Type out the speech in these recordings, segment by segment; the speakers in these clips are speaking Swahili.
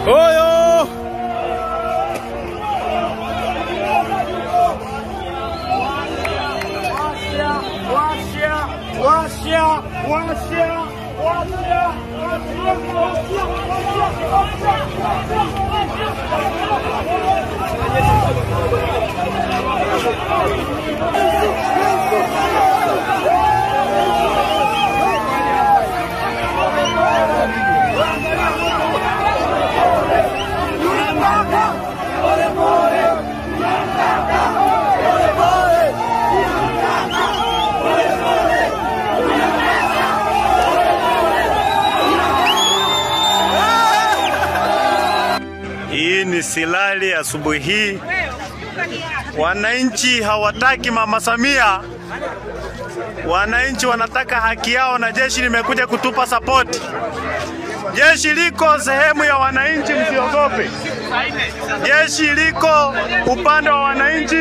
Oyo! Hii ni silali asubuhi hii. Wananchi hawataki Mama Samia. Wananchi wanataka haki yao na jeshi limekuja kutupa support. Jeshi liko sehemu ya wananchi, msiogope. Jeshi liko upande wa wananchi.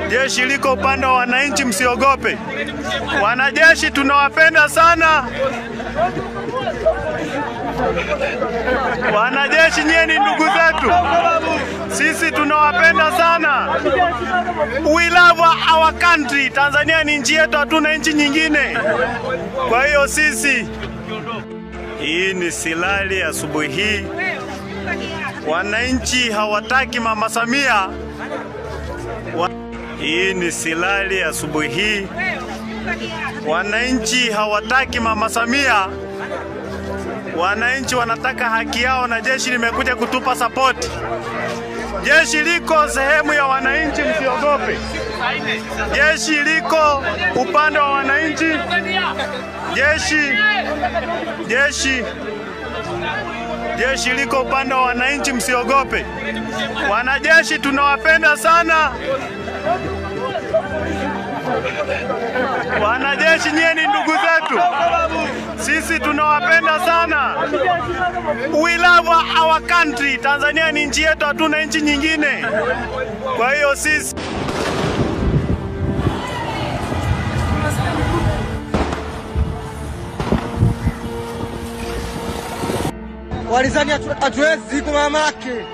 Jeshi liko upande wa wananchi, msiogope. Wanajeshi tunawapenda sana. Wanajeshi nyie ni ndugu zetu. Sisi tunawapenda sana. We love our country. Tanzania ni nchi yetu, hatuna nchi nyingine. Kwa hiyo sisi, hii ni silali asubuhi hii. Wananchi hawataki Mama Samia. Hii ni silali asubuhi hii. Wananchi hawataki Mama Samia. Wananchi wanataka haki yao na jeshi limekuja kutupa support. Jeshi liko sehemu ya wananchi, msiogope. Jeshi liko upande wa wananchi. Jeshi liko upande wa wananchi, msiogope. Wanajeshi tunawapenda sana. Wanajeshi nyie ni ndugu zetu. Sisi tunawapenda sana. We love our country. Tanzania ni nchi yetu, hatuna nchi nyingine. Kwa hiyo sisi, walizani hatuwezi kwa mamake.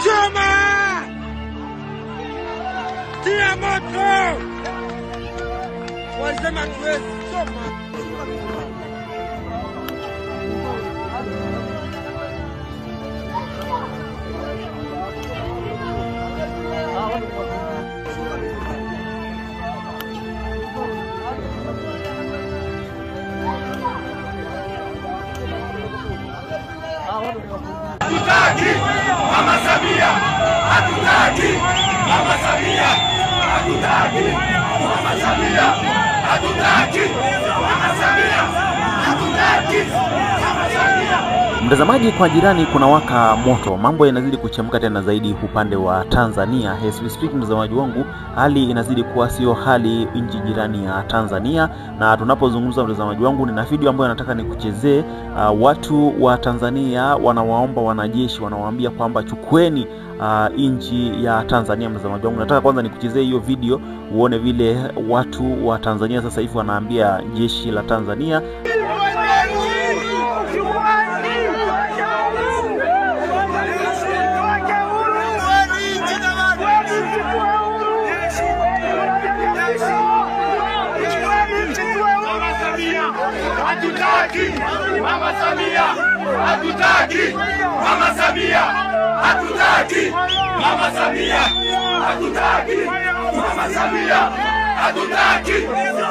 Choma! Tia moto! Walizani hatuwezi. Choma! Hatutaki Mama Samia, hatutaki Mama Samia, hatutaki Mama Samia, hatutaki Mama Samia, hatutaki Mama Samia. Mtazamaji, kwa jirani kuna waka moto, mambo yanazidi kuchemka tena zaidi upande wa Tanzania. As we speak, mtazamaji wangu, hali inazidi kuwa sio hali nchi jirani ya Tanzania. Na tunapozungumza mtazamaji wangu, nina video ambayo nataka nikuchezee. Watu wa Tanzania wanawaomba wanajeshi, wanawaambia kwamba chukueni nchi ya Tanzania. Mtazamaji wangu, nataka kwanza nikuchezee hiyo video uone vile watu wa Tanzania sasa hivi wanaambia jeshi la Tanzania. Hatutaki Mama Samia, hatutaki Mama Samia, hatutaki Mama Samia, hatutaki Mama Samia, hatutaki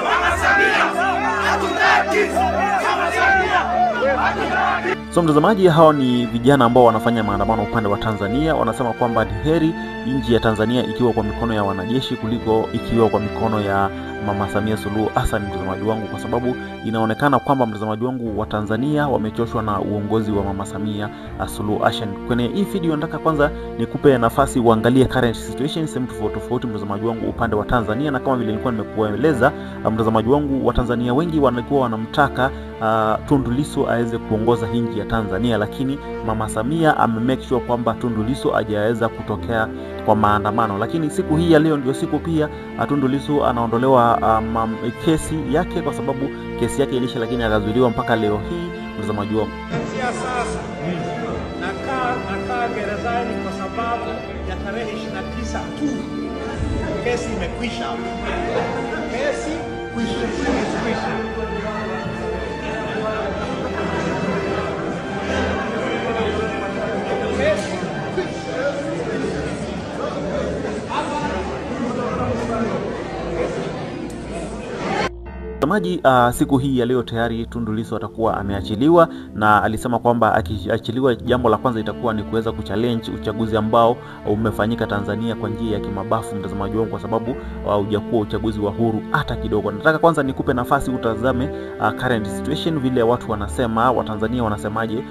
Mama Samia, hatutaki Mama Samia, hatutaki. So mtazamaji, hao ni vijana ambao wanafanya maandamano upande wa Tanzania. Wanasema kwamba ni heri nchi ya Tanzania ikiwa kwa mikono ya wanajeshi kuliko ikiwa kwa mikono ya Mama Samia Suluhu Hassan, mtazamaji wangu, kwa sababu inaonekana kwamba mtazamaji wangu wa Tanzania wamechoshwa na uongozi wa Mama Samia Suluhu Hassan. Kwenye hii video nataka kwanza nikupe nafasi uangalie current situation sehemu tofauti mtazamaji wangu upande wa Tanzania, na kama vile nilikuwa nimekueleza mtazamaji wangu wa Tanzania wengi walikuwa wanamtaka Tundu Lissu aweze kuongoza nchi ya Tanzania, lakini Mama Samia make sure kwamba Tundu Lissu hajaweza kutokea kwa maandamano. Lakini siku hii ya leo ndio siku pia Tundu Lissu anaondolewa kesi yake, kwa sababu kesi yake ilisha, lakini akazuiliwa mpaka leo hii. Mtazamaji wangu, sasa nakaa gerezani kwa sababu ya tarehe 29 tu. Kesi imekwisha. Kesi kwisha. Mtazamaji, siku hii ya leo tayari Tundu Lissu atakuwa ameachiliwa, na alisema kwamba akiachiliwa, jambo la kwanza itakuwa ni kuweza kuchallenge uchaguzi ambao umefanyika Tanzania kwa njia ya kimabafu, mtazamaji wangu, kwa sababu haujakuwa uchaguzi wa huru hata kidogo. Nataka kwanza nikupe nafasi utazame current situation, vile watu wanasema, Watanzania wanasemaje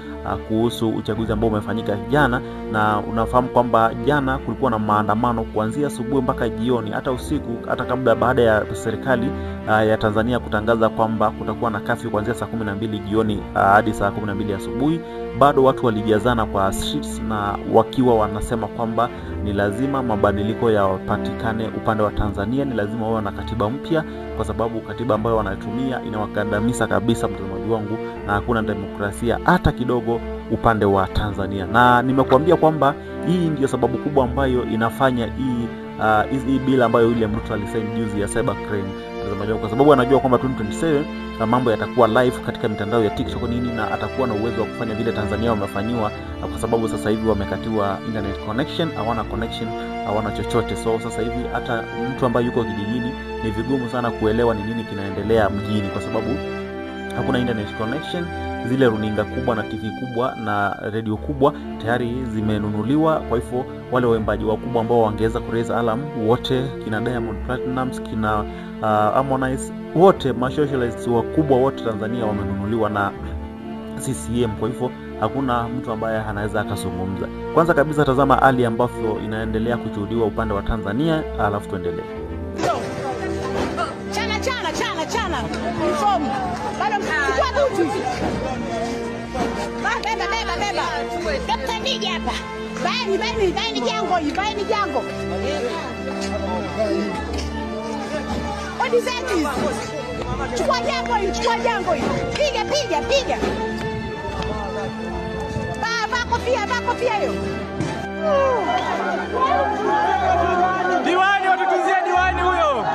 kuhusu uchaguzi ambao umefanyika jana. Na unafahamu kwamba jana kulikuwa na maandamano kuanzia asubuhi mpaka jioni, hata usiku, hata kabla, baada ya serikali ya Tanzania kutangaza kwamba kutakuwa na kafyu kuanzia saa 12 jioni hadi saa 12 asubuhi. Bado watu walijazana kwa streets, na wakiwa wanasema kwamba ni lazima mabadiliko yapatikane upande wa Tanzania, ni lazima wawe na katiba mpya, kwa sababu katiba ambayo wanatumia inawakandamiza kabisa, mtazamaji wangu, na hakuna demokrasia hata kidogo upande wa Tanzania. Na nimekuambia kwamba hii ndio sababu kubwa ambayo inafanya hii bila ambayo William Ruto alisaini juzi ya cybercrime, kwa sababu anajua kwamba 2027 mambo yatakuwa live katika mitandao ya TikTok nini, na atakuwa na uwezo wa kufanya vile Tanzania wamefanywa, kwa sababu sasa hivi wamekatiwa internet connection, hawana connection, hawana chochote. So sasa hivi hata mtu ambaye yuko kijijini ni vigumu sana kuelewa ni nini kinaendelea mjini, kwa sababu hakuna internet connection. Zile runinga kubwa na TV kubwa na radio kubwa tayari zimenunuliwa. Kwa hivyo wale waimbaji wakubwa ambao wangeweza kuraise alarm, wote kina Diamond Platnumz, kina Harmonize, wote masocialists wakubwa wote Tanzania wamenunuliwa na CCM. Kwa hivyo hakuna mtu ambaye anaweza akazungumza. Kwanza kabisa tazama hali ambavyo inaendelea kushuhudiwa upande wa Tanzania, alafu tuendelee. Chana uniform bado chukua buti beba Dr. Nija hapa baini jango what is that? Chukua jango piga ba kofia hiyo. Diwani watutunzie diwani huyo.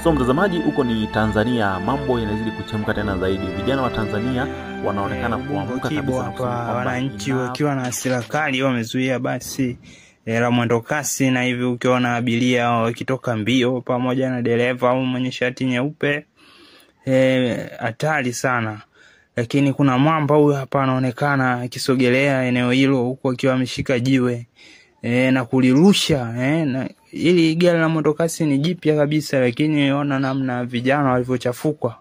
So mtazamaji, huko ni Tanzania, mambo yanazidi kuchemka tena zaidi. Vijana wa Tanzania wanaonekana kuamka kabisa hapa, wananchi wakiwa na hasira kali wamezuia basi la mwendo kasi, na hivi ukiona abiria wakitoka mbio pamoja na dereva au mwenye shati nyeupe, hatari sana. Lakini kuna mwamba huyu hapa anaonekana akisogelea eneo hilo huku akiwa ameshika jiwe na kulirusha na ili gari la mwendo kasi ni jipya kabisa, lakini ona namna vijana walivyochafukwa.